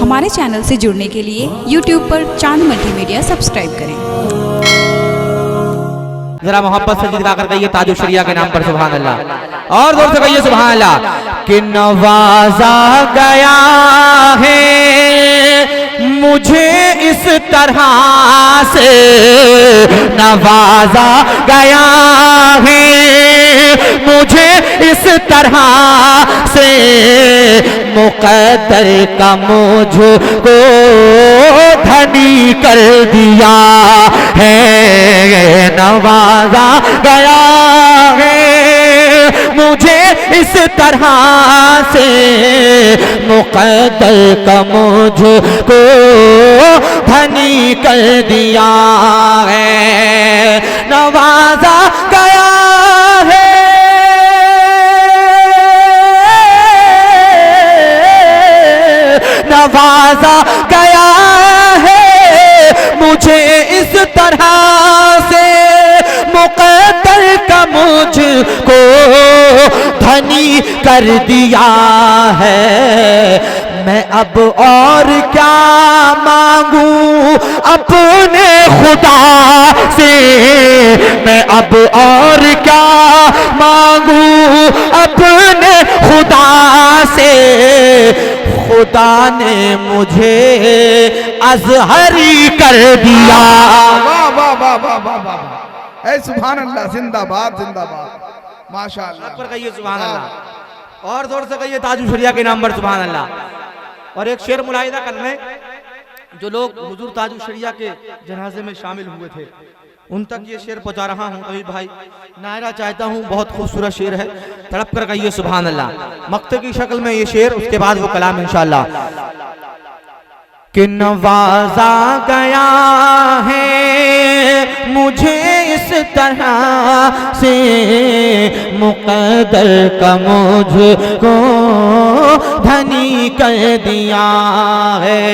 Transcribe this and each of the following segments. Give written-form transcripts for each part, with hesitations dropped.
हमारे चैनल से जुड़ने के लिए YouTube पर चांद मल्टीमीडिया सब्सक्राइब करें। जरा मोहब्बत से जिक्र कर कहिए ताजु शरिया के नाम पर सुभान अल्लाह, और जोर से कहिए सुभान अल्लाह। कि नवाजा गया है मुझे इस तरह से, नवाजा गया है मुझे इस तरह से, मुक़द्दर का मुझको धनी कर दिया है। नवाजा गया है मुझे इस तरह से, मुक़द्दर का मुझको धनी कर दिया है। नवाजा गया है, नवाजा गया है मुझे इस तरह से, मुक़द्दर का मुझको धनी कर दिया है। मैं अब और क्या मांगू अपने खुदा से, मैं अब और क्या मांगू अपने खुदा से, खुदा ने मुझे अज़हरी कर दिया। वाह वाह वाह वाह वाह वाह, ऐ सुभान अल्लाह, जिंदाबाद जिंदाबाद, माशाअल्लाह। पर कहिए सुभान अल्लाह, और जोर से कहिए ताजु शरिया के नाम पर सुभान अल्लाह। और एक शेर मुलाहिदा कर लें, जो लोग हुजूर ताजु शरिया के जनाजे में शामिल हुए थे उन तक ये शेर पहुंचा रहा हूं। अभी भाई नायरा चाहता हूं, बहुत खूबसूरत शेर है, तड़प कर कहिए सुभान अल्लाह। मक्ते की शक्ल में ये शेर, उसके बाद वो कलाम इंशाअल्लाह। कि नवाजा गया है मुझे इस तरह से, मुक़द्दर का मुझको धनी कर दिया है।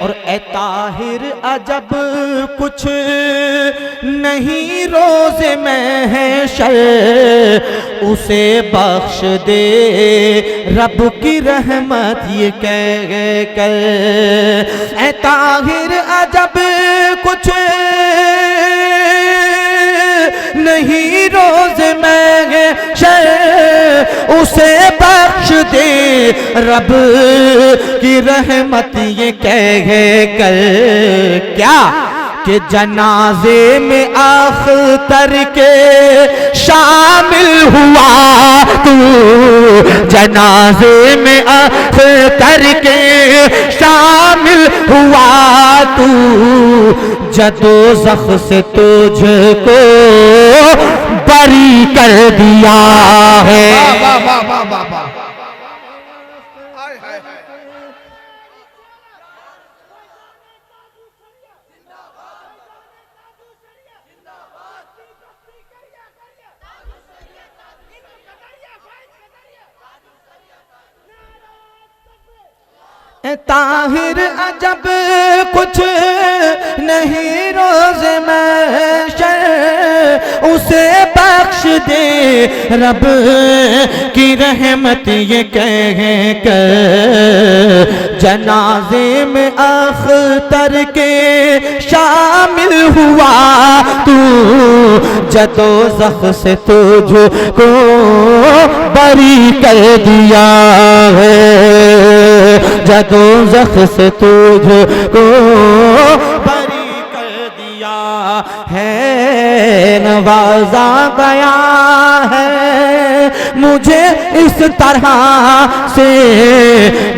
और ए ताहिर अजब कुछ नहीं रोज़े महशर, उसे बख्श दे रब की रहमत ये कह कर। ए ताहिर अजब कुछ नहीं रोज़े महशर, उसे बख्श दे रब की रहमत ये कह कर। क्या कि जनाजे में अख्तर के शामिल हुआ तू, जनाजे में अख्तर के शामिल हुआ तू, जदोज़ख से तुझको बरी कर दिया है। वाह वाह वाह वाह वाह, हाय हाय हाय। ताहिर अजब कुछ नहीं रोज़े महशर, उसे बख्श दे रब की रहमत ये कह कर। जनाजे में अख्तर के शामिल हुआ तू, जदोज़ख से तुझको बरी कर दिया है। जदोज़ख से तुझको बरी कर दिया है। नवाजा गया है मुझे इस तरह से,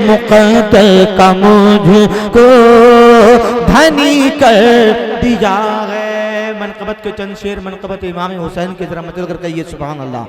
मुक़द्दर का मुझको धनी कर दिया है। मनक़बत के चंद शेर मनक़बत इमाम हुसैन की ज़रा मत कर कहिए सुभान अल्लाह।